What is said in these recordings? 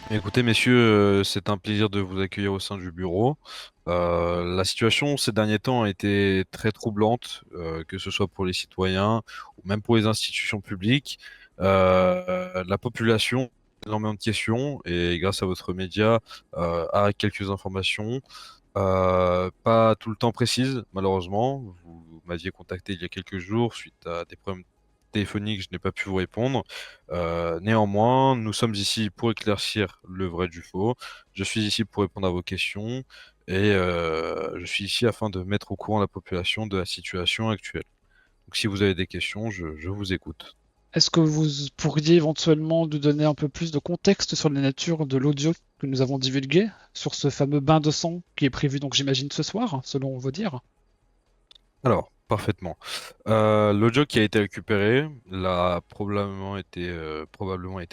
Écoutez, messieurs, c'est un plaisir de vous accueillir au sein du bureau. La situation ces derniers temps a été très troublante, que ce soit pour les citoyens ou même pour les institutions publiques. La population est énormément de questions et grâce à votre média, a quelques informations, pas tout le temps précises, malheureusement. Vous m'aviez contacté il y a quelques jours suite à des problèmes téléphoniques, je n'ai pas pu vous répondre. Néanmoins, nous sommes ici pour éclaircir le vrai du faux. Je suis ici pour répondre à vos questions et je suis ici afin de mettre au courant la population de la situation actuelle. Donc, si vous avez des questions, je vous écoute. Est-ce que vous pourriez éventuellement nous donner un peu plus de contexte sur la nature de l'audio que nous avons divulgué sur ce fameux bain de sang qui est prévu, donc j'imagine ce soir, selon vos dires? Alors, parfaitement. L'audio qui a été récupéré probablement été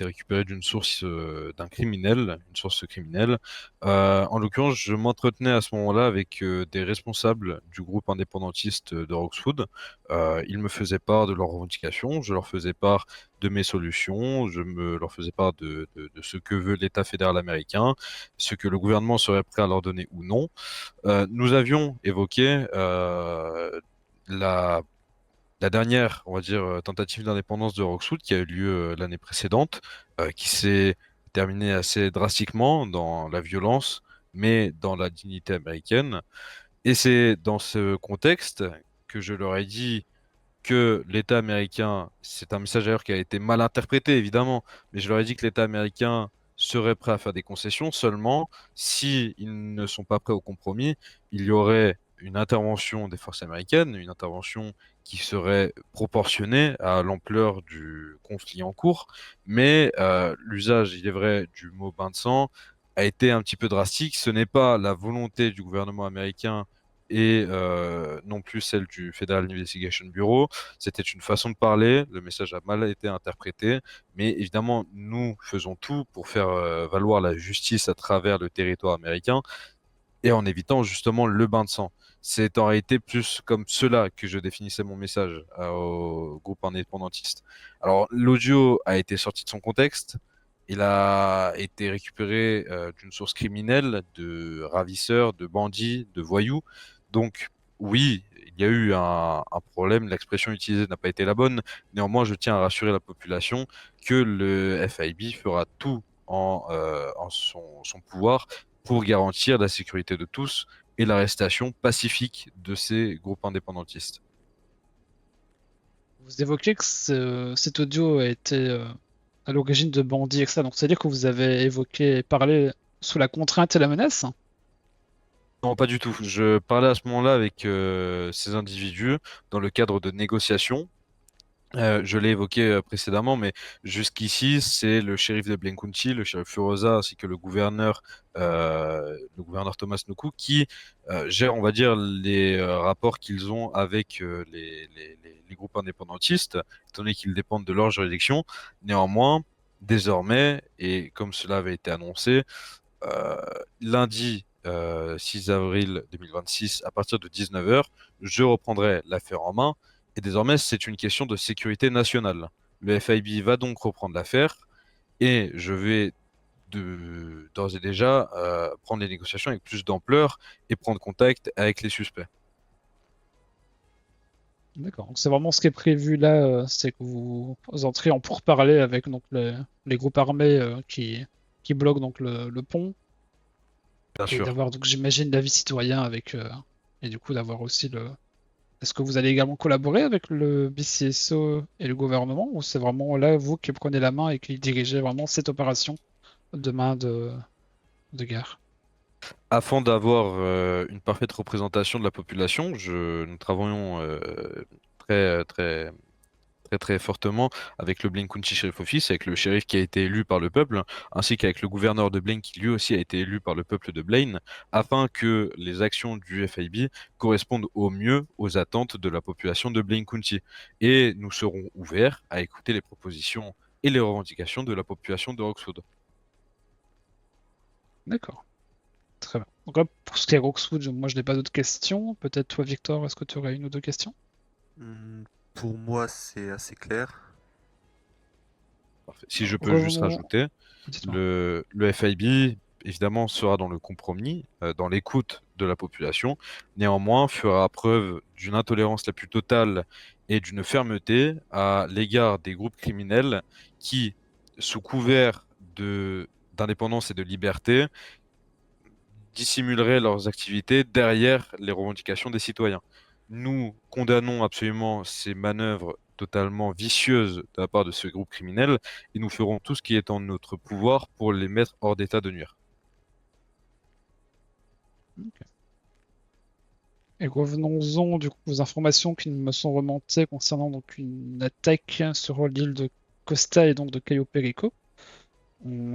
récupéré d'une source d'un criminel, une source criminelle. En l'occurrence, je m'entretenais à ce moment-là avec des responsables du groupe indépendantiste de Roxwood. Ils me faisaient part de leurs revendications, je leur faisais part de mes solutions, leur faisais part de ce que veut l'État fédéral américain, ce que le gouvernement serait prêt à leur donner ou non. Nous avions évoqué la, la dernière, on va dire, tentative d'indépendance de Roxwood qui a eu lieu l'année précédente, qui s'est terminée assez drastiquement dans la violence, mais dans la dignité américaine. Et c'est dans ce contexte que je leur ai dit que l'État américain, c'est un message d'ailleurs qui a été mal interprété évidemment, mais je leur ai dit que l'État américain serait prêt à faire des concessions seulement si ils ne sont pas prêts au compromis, il y aurait une intervention des forces américaines, une intervention qui serait proportionnée à l'ampleur du conflit en cours, mais l'usage, il est vrai, du mot bain de sang a été un petit peu drastique. Ce n'est pas la volonté du gouvernement américain et non plus celle du Federal Investigation Bureau. C'était une façon de parler, le message a mal été interprété, mais évidemment, nous faisons tout pour faire valoir la justice à travers le territoire américain et en évitant justement le bain de sang. C'est en réalité plus comme cela que je définissais mon message au groupe indépendantiste. Alors, l'audio a été sorti de son contexte. Il a été récupéré d'une source criminelle, de ravisseurs, de bandits, de voyous. Donc, oui, il y a eu un problème. L'expression utilisée n'a pas été la bonne. Néanmoins, je tiens à rassurer la population que le FIB fera tout en son pouvoir pour garantir la sécurité de tous et l'arrestation pacifique de ces groupes indépendantistes. Vous évoquez que cet audio a été à l'origine de bandits, etc. Donc c'est-à-dire que vous avez évoqué et parlé sous la contrainte et la menace? Non, pas du tout. Je parlais à ce moment-là avec ces individus dans le cadre de négociations. Je l'ai évoqué précédemment, mais jusqu'ici, c'est le shérif de Blaine County, le shérif Furosa, ainsi que le gouverneur Thomas Nuku, qui gèrent, on va dire, les rapports qu'ils ont avec les groupes indépendantistes, étant donné qu'ils dépendent de leur juridiction. Néanmoins, désormais, et comme cela avait été annoncé, euh, lundi 6 avril 2026, à partir de 19 heures, je reprendrai l'affaire en main. Et désormais, c'est une question de sécurité nationale. Le FIB va donc reprendre l'affaire et je vais d'ores et déjà prendre les négociations avec plus d'ampleur et prendre contact avec les suspects. D'accord. Donc c'est vraiment ce qui est prévu là, c'est que vous entrez en pourparlers avec donc les groupes armés qui bloquent donc le pont Bien et sûr. d'avoir donc j'imagine l'avis citoyen avec et du coup d'avoir aussi le. Est-ce que vous allez également collaborer avec le BCSO et le gouvernement ou c'est vraiment là vous qui prenez la main et qui dirigez vraiment cette opération de main de guerre? Afin d'avoir une parfaite représentation de la population, nous travaillons très très fortement avec le Blaine County Sheriff Office, avec le shérif qui a été élu par le peuple, ainsi qu'avec le gouverneur de Blaine qui lui aussi a été élu par le peuple de Blaine, afin que les actions du FIB correspondent au mieux aux attentes de la population de Blaine County. Et nous serons ouverts à écouter les propositions et les revendications de la population de Roxwood. D'accord, très bien. Donc là, pour ce qui est Roxwood, moi je n'ai pas d'autres questions. Peut-être toi, Victor, est-ce que tu aurais une ou deux questions? Hmm, pour moi, c'est assez clair. Parfait. Si je peux juste Revenons. rajouter, Dites-moi. le FIB, évidemment, sera dans le compromis, dans l'écoute de la population. Néanmoins, fera preuve d'une intolérance la plus totale et d'une fermeté à l'égard des groupes criminels qui, sous couvert d'indépendance et de liberté, dissimuleraient leurs activités derrière les revendications des citoyens. Nous condamnons absolument ces manœuvres totalement vicieuses de la part de ce groupe criminel et nous ferons tout ce qui est en notre pouvoir pour les mettre hors d'état de nuire. Et revenons-en du coup aux informations qui me sont remontées concernant donc une attaque sur l'île de Costa et donc de Cayo Perico.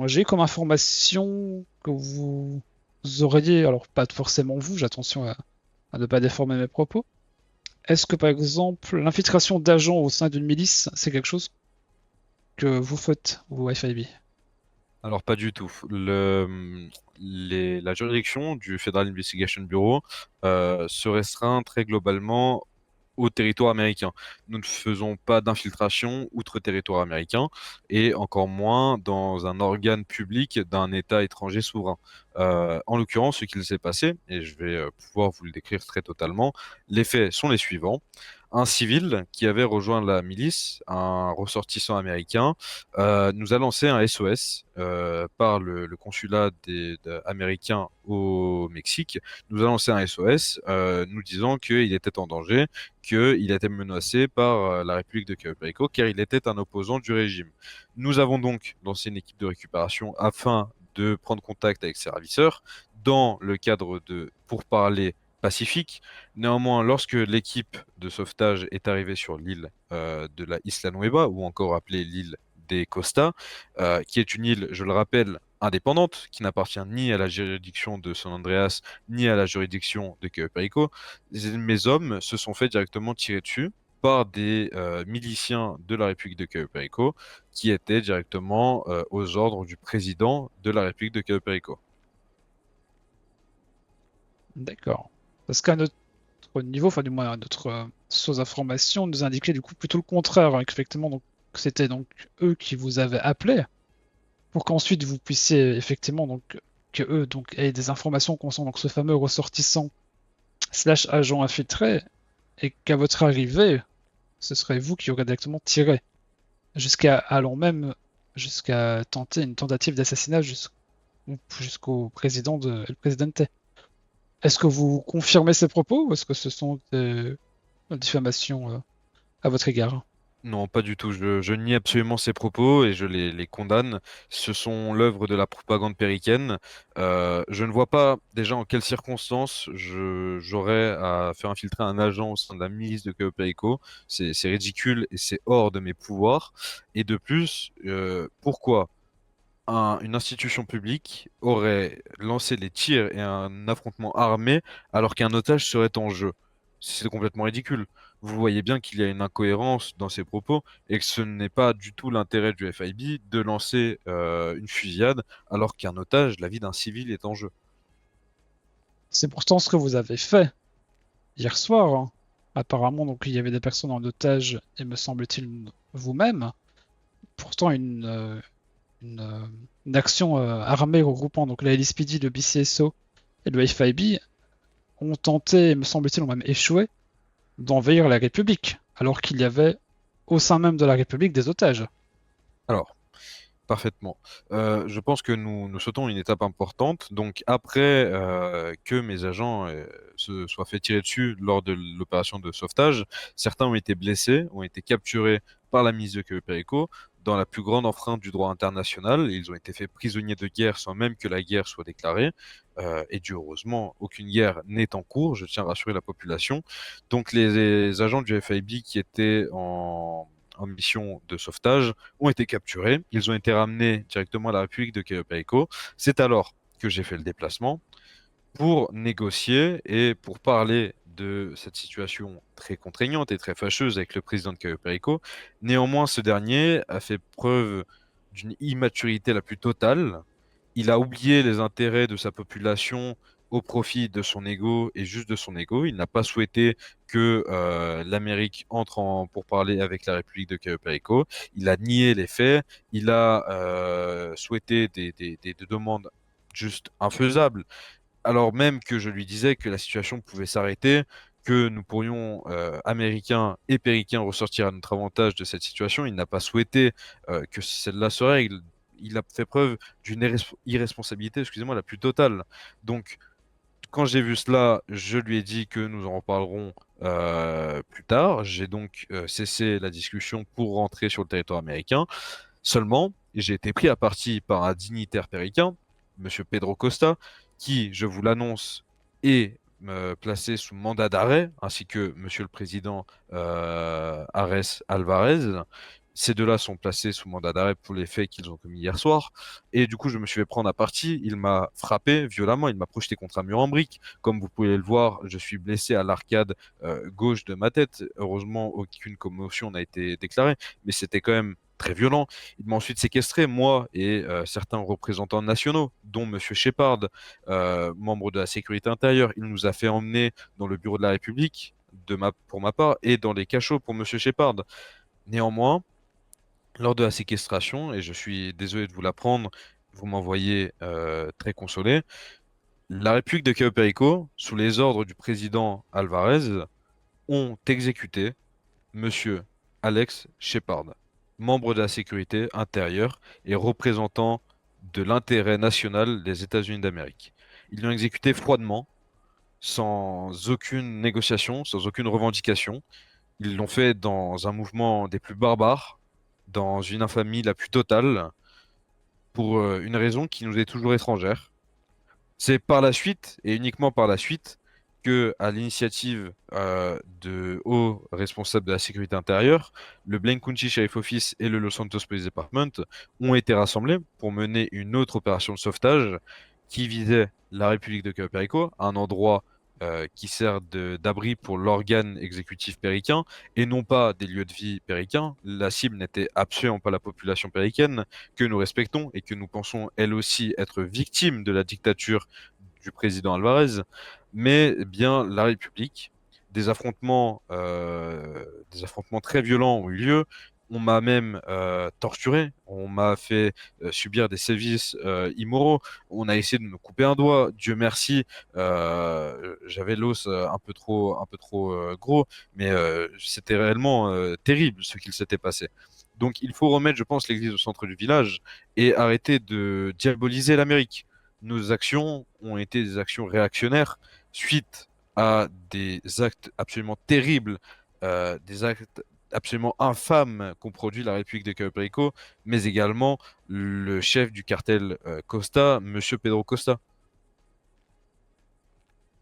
J'ai comme information que vous auriez, alors pas forcément vous, j'ai attention à ne pas déformer mes propos. Est-ce que par exemple l'infiltration d'agents au sein d'une milice, c'est quelque chose que vous faites, vous FIB? Alors pas du tout. La juridiction du Federal Investigation Bureau se restreint très globalement au territoire américain. Nous ne faisons pas d'infiltration outre-territoire américain et encore moins dans un organe public d'un État étranger souverain. En l'occurrence, ce qu'il s'est passé, et je vais pouvoir vous le décrire très totalement, les faits sont les suivants. Un civil qui avait rejoint la milice, un ressortissant américain, nous a lancé un SOS par le consulat américain au Mexique. Nous a lancé un SOS nous disant qu'il était en danger, qu'il était menacé par la République de Puerto Rico car il était un opposant du régime. Nous avons donc lancé une équipe de récupération afin de prendre contact avec ses ravisseurs dans le cadre de pourparlers pacifiques. Néanmoins, lorsque l'équipe de sauvetage est arrivée sur l'île de la Isla Nueva, ou encore appelée l'île des Costa, qui est une île, je le rappelle, indépendante, qui n'appartient ni à la juridiction de San Andreas, ni à la juridiction de Cayo Perico, mes hommes se sont fait directement tirer dessus par des miliciens de la République de Cayo Perico qui étaient directement aux ordres du président de la République de Cayo Perico. D'accord. Parce qu'à notre niveau, enfin du moins à notre source d'information, nous indiquait du coup plutôt le contraire, hein, qu'effectivement donc c'était donc eux qui vous avaient appelé pour qu'ensuite vous puissiez effectivement donc que eux donc aient des informations concernant donc ce fameux ressortissant slash agent infiltré et qu'à votre arrivée, ce serait vous qui aurez directement tiré jusqu'à allant même jusqu'à tenter une tentative d'assassinat jusqu'au président de El Presidente. Est-ce que vous confirmez ces propos ou est-ce que ce sont des diffamations à votre égard? Non, pas du tout. Je nie absolument ces propos et je les condamne. Ce sont l'œuvre de la propagande péricaine. Je ne vois pas déjà en quelles circonstances j'aurais à faire infiltrer un agent au sein de la milice de Cayo Perico. C'est ridicule et c'est hors de mes pouvoirs. Et de plus, pourquoi une institution publique aurait lancé les tirs et un affrontement armé alors qu'un otage serait en jeu? C'est complètement ridicule. Vous voyez bien qu'il y a une incohérence dans ces propos et que ce n'est pas du tout l'intérêt du FIB de lancer une fusillade alors qu'un otage, la vie d'un civil, est en jeu. C'est pourtant ce que vous avez fait hier soir, hein. Apparemment, donc il y avait des personnes en otage et me semble-t-il vous-même. Pourtant, une action armée regroupant donc la LSPD, le BCSO et le FIB ont tenté, et me semble-t-il, ont même échoué d'envahir la République, alors qu'il y avait au sein même de la République des otages. Alors, parfaitement. Je pense que nous sautons une étape importante. Donc, après que mes agents se soient fait tirer dessus lors de l'opération de sauvetage, certains ont été blessés, ont été capturés par la milice de Cayo Perico dans la plus grande enfreinte du droit international. Ils ont été faits prisonniers de guerre sans même que la guerre soit déclarée. Et Dieu heureusement, aucune guerre n'est en cours, je tiens à rassurer la population. Donc les agents du FIB qui étaient en mission de sauvetage ont été capturés. Ils ont été ramenés directement à la République de Cayo Perico. C'est alors que j'ai fait le déplacement pour négocier et pour parler de cette situation très contraignante et très fâcheuse avec le président de Cayo Perico. Néanmoins, ce dernier a fait preuve d'une immaturité la plus totale. Il a oublié les intérêts de sa population au profit de son ego et juste de son ego. Il n'a pas souhaité que l'Amérique entre en pourparlers avec la République de Cayo Perico. Il a nié les faits. Il a souhaité des demandes juste infaisables, alors même que je lui disais que la situation pouvait s'arrêter, que nous pourrions, Américains et Péricains, ressortir à notre avantage de cette situation. Il n'a pas souhaité que celle-là se règle. Il a fait preuve d'une irresponsabilité, excusez-moi, la plus totale. Donc, quand j'ai vu cela, je lui ai dit que nous en reparlerons plus tard. J'ai donc cessé la discussion pour rentrer sur le territoire américain. Seulement, j'ai été pris à partie par un dignitaire péricain, Monsieur Pedro Costa, qui, je vous l'annonce, est placé sous mandat d'arrêt, ainsi que Monsieur le Président Ares Alvarez. Ces deux-là sont placés sous mandat d'arrêt pour les faits qu'ils ont commis hier soir. Et du coup, je me suis fait prendre à partie. Il m'a frappé violemment. Il m'a projeté contre un mur en briques. Comme vous pouvez le voir, je suis blessé à l'arcade gauche de ma tête. Heureusement, aucune commotion n'a été déclarée, mais c'était quand même très violent. Il m'a ensuite séquestré, moi et certains représentants nationaux, dont Monsieur Shepard, membre de la sécurité intérieure. Il nous a fait emmener dans le bureau de la République, pour ma part, et dans les cachots pour Monsieur Shepard. Néanmoins, lors de la séquestration, et je suis désolé de vous l'apprendre, vous m'envoyez très consolé, la République de Cayo Perico, sous les ordres du président Alvarez, ont exécuté Monsieur Alex Shepard, membre de la sécurité intérieure et représentant de l'intérêt national des États-Unis d'Amérique. Ils l'ont exécuté froidement, sans aucune négociation, sans aucune revendication. Ils l'ont fait dans un mouvement des plus barbares, dans une infamie la plus totale, pour une raison qui nous est toujours étrangère. C'est par la suite, et uniquement par la suite, que, à l'initiative de hauts responsables de la sécurité intérieure, le Blaine County Sheriff Office et le Los Santos Police Department ont été rassemblés pour mener une autre opération de sauvetage qui visait la République de Cayo Perico, un endroit qui sert d'abri pour l'organe exécutif péricain et non pas des lieux de vie péricains. La cible n'était absolument pas la population péricaine que nous respectons et que nous pensons elle aussi être victime de la dictature du président Alvarez, mais bien la République. Des affrontements très violents ont eu lieu. On m'a même torturé, on m'a fait subir des sévices immoraux, on a essayé de me couper un doigt. Dieu merci, j'avais l'os un peu trop gros, mais c'était réellement terrible ce qu'il s'était passé. Donc il faut remettre, je pense, l'église au centre du village et arrêter de diaboliser l'Amérique. Nos actions ont été des actions réactionnaires suite à des actes absolument terribles, des actes absolument infâmes qu'ont produit la République de Cayo Perico, mais également le chef du cartel Costa, Monsieur Pedro Costa.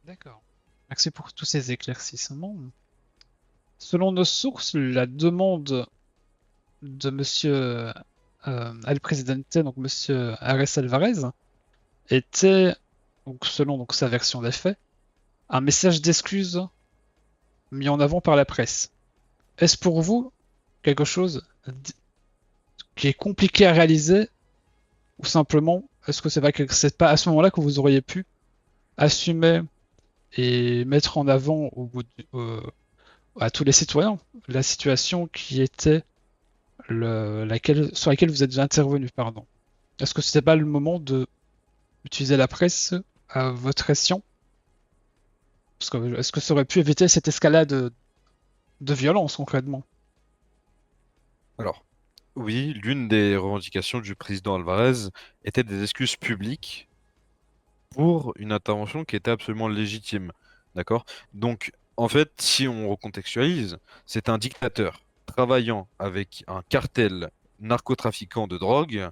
D'accord. Merci pour tous ces éclaircissements. Selon nos sources, la demande de Monsieur El Presidente, donc Monsieur Ares Alvarez, était, donc selon donc sa version des faits, un message d'excuse mis en avant par la presse. Est-ce pour vous quelque chose qui est compliqué à réaliser ou simplement est-ce que c'est pas à ce moment-là que vous auriez pu assumer et mettre en avant à tous les citoyens la situation qui était sur laquelle vous êtes intervenu, pardon. Est-ce que c'était pas le moment de utiliser la presse à votre escient? Parce que est-ce que ça aurait pu éviter cette escalade de violence concrètement? Alors, oui, l'une des revendications du président Alvarez était des excuses publiques pour une intervention qui était absolument légitime. D'accord? Donc, en fait, si on recontextualise, c'est un dictateur travaillant avec un cartel narcotrafiquant de drogue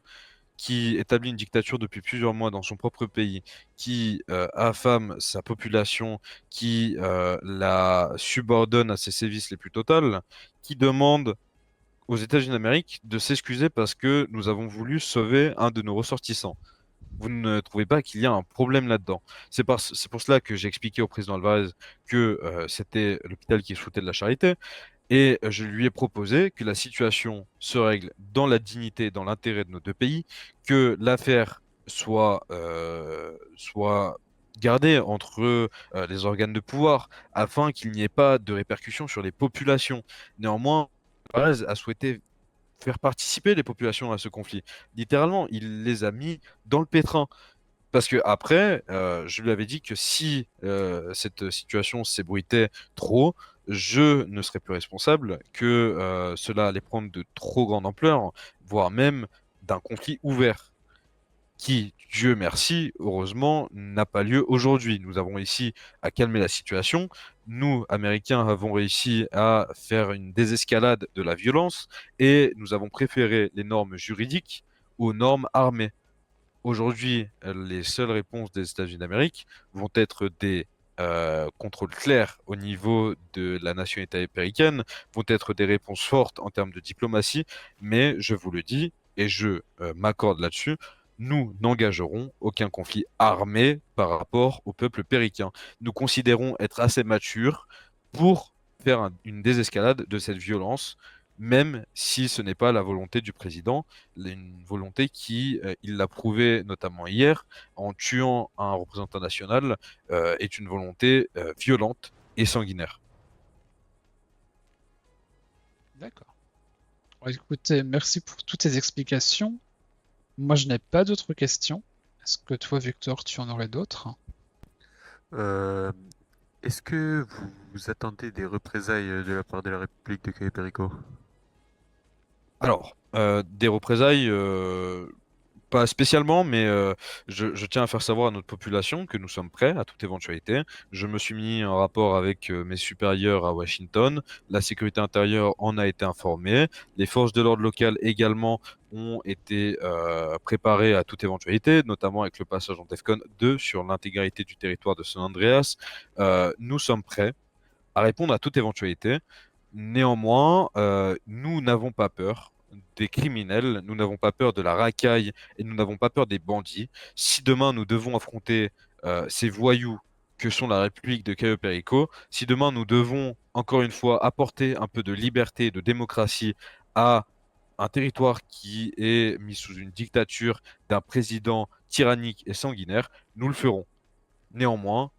qui établit une dictature depuis plusieurs mois dans son propre pays, qui affame sa population, qui la subordonne à ses sévices les plus totaux, qui demande aux États-Unis d'Amérique de s'excuser parce que nous avons voulu sauver un de nos ressortissants. Vous ne trouvez pas qu'il y a un problème là-dedans? C'est pour cela que j'ai expliqué au président Alvarez que c'était l'hôpital qui se foutait de la charité. Et je lui ai proposé que la situation se règle dans la dignité, dans l'intérêt de nos deux pays, que l'affaire soit garder entre les organes de pouvoir afin qu'il n'y ait pas de répercussions sur les populations. Néanmoins, Alvarez a souhaité faire participer les populations à ce conflit. Littéralement, il les a mis dans le pétrin. Parce que après, je lui avais dit que si cette situation s'ébruitait trop, je ne serais plus responsable, que cela allait prendre de trop grande ampleur, voire même d'un conflit ouvert qui, Dieu merci, heureusement, n'a pas lieu aujourd'hui. Nous avons réussi à calmer la situation. Nous, Américains, avons réussi à faire une désescalade de la violence et nous avons préféré les normes juridiques aux normes armées. Aujourd'hui, les seules réponses des États-Unis d'Amérique vont être des contrôles clairs au niveau de la nationalité américaine, vont être des réponses fortes en termes de diplomatie, mais je vous le dis, et je m'accorde là-dessus, nous n'engagerons aucun conflit armé par rapport au peuple péricain. Nous considérons être assez matures pour faire une désescalade de cette violence, même si ce n'est pas la volonté du président, une volonté qui, il l'a prouvé notamment hier, en tuant un représentant national, est une volonté violente et sanguinaire. D'accord. Bon, écoutez, merci pour toutes ces explications. Moi, je n'ai pas d'autres questions. Est-ce que toi, Victor, tu en aurais d'autres? Euh, Est-ce que vous attendez des représailles de la part de la République de Cayo Perico? Alors, des représailles, pas spécialement, mais je tiens à faire savoir à notre population que nous sommes prêts à toute éventualité. Je me suis mis en rapport avec mes supérieurs à Washington. La sécurité intérieure en a été informée. Les forces de l'ordre locales également ont été préparées à toute éventualité, notamment avec le passage en DEFCON 2 sur l'intégralité du territoire de San Andreas. Nous sommes prêts à répondre à toute éventualité. Néanmoins, nous n'avons pas peur des criminels, nous n'avons pas peur de la racaille et nous n'avons pas peur des bandits. Si demain nous devons affronter ces voyous que sont la République de Cayo Perico, si demain nous devons encore une fois apporter un peu de liberté et de démocratie à un territoire qui est mis sous une dictature d'un président tyrannique et sanguinaire, nous le ferons. Néanmoins,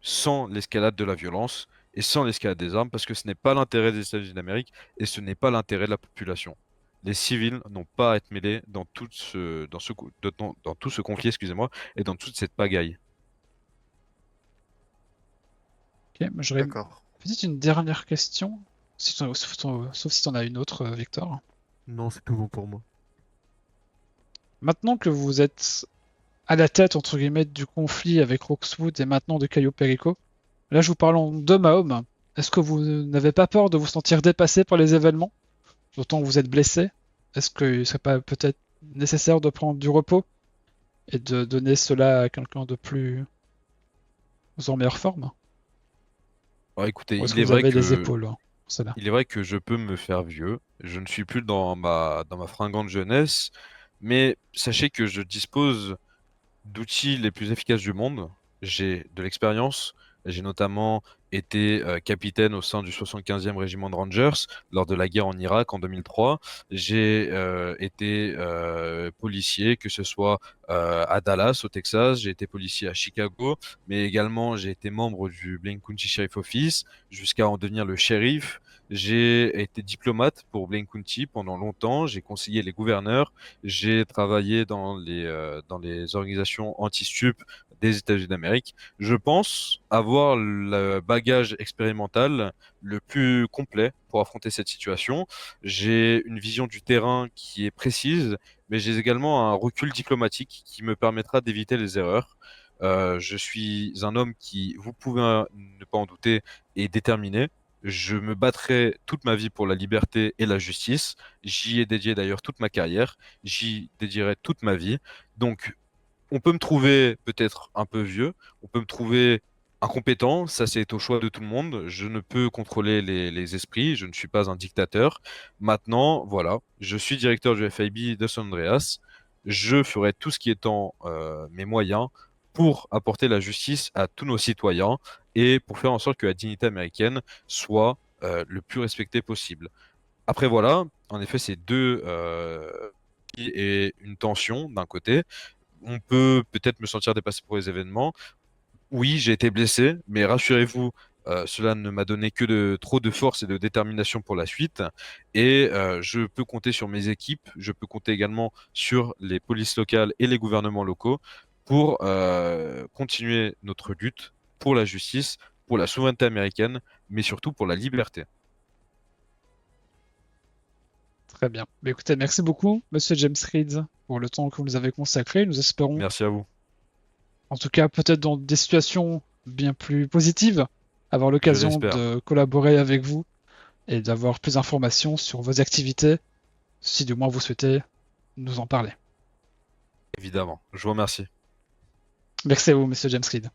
sans l'escalade de la violence et sans l'escalade des armes, parce que ce n'est pas l'intérêt des États-Unis d'Amérique et ce n'est pas l'intérêt de la population. Les civils n'ont pas à être mêlés dans tout ce conflit, excusez-moi, et dans toute cette pagaille. Ok, moi, j'aurais D'accord. peut-être une dernière question, sauf si tu en as une autre, Victor. Non, c'est tout bon pour moi. Maintenant que vous êtes à la tête, entre guillemets, du conflit avec Roxwood et maintenant de Cayo Perico, là, je vous parle en d'homme à homme. Est-ce que vous n'avez pas peur de vous sentir dépassé par les événements, d'autant que vous êtes blessé? Est-ce qu'il ne serait pas peut-être nécessaire de prendre du repos et de donner cela à quelqu'un de plus en meilleure forme? Alors, écoutez, Ou est-ce que vous avez les épaules pour cela? il est vrai que je peux me faire vieux. Je ne suis plus dans ma fringante jeunesse, mais sachez que je dispose d'outils les plus efficaces du monde. J'ai de l'expérience. J'ai notamment été capitaine au sein du 75e régiment de Rangers lors de la guerre en Irak en 2003. J'ai été policier, que ce soit à Dallas, au Texas. J'ai été policier à Chicago, mais également j'ai été membre du Blaine County Sheriff Office jusqu'à en devenir le shérif. J'ai été diplomate pour Blaine County pendant longtemps. J'ai conseillé les gouverneurs. J'ai travaillé dans les organisations anti-stup des États-Unis d'Amérique. Je pense avoir le bagage expérimental le plus complet pour affronter cette situation. J'ai une vision du terrain qui est précise, mais j'ai également un recul diplomatique qui me permettra d'éviter les erreurs. Je suis un homme qui, vous pouvez ne pas en douter, est déterminé. Je me battrai toute ma vie pour la liberté et la justice. J'y ai dédié d'ailleurs toute ma carrière. J'y dédierai toute ma vie. Donc, on peut me trouver peut-être un peu vieux, on peut me trouver incompétent, ça c'est au choix de tout le monde. Je ne peux contrôler les esprits, je ne suis pas un dictateur. Maintenant, voilà, je suis directeur du FIB de San Andreas. Je ferai tout ce qui est en mes moyens pour apporter la justice à tous nos citoyens et pour faire en sorte que la dignité américaine soit le plus respectée possible. Après, voilà, en effet, c'est deux et une tension d'un côté. On peut peut-être me sentir dépassé pour les événements. Oui, j'ai été blessé, mais rassurez-vous, cela ne m'a donné que trop de force et de détermination pour la suite. Et je peux compter sur mes équipes, je peux compter également sur les polices locales et les gouvernements locaux pour continuer notre lutte pour la justice, pour la souveraineté américaine, mais surtout pour la liberté. Très bien. Mais écoutez, merci beaucoup, Monsieur James Reed, pour le temps que vous nous avez consacré. Nous espérons, Merci à vous. en tout cas, peut-être dans des situations bien plus positives, avoir Je l'occasion l'espère, de collaborer avec vous et d'avoir plus d'informations sur vos activités, si du moins vous souhaitez nous en parler. évidemment. Je vous remercie. Merci à vous, Monsieur James Reed.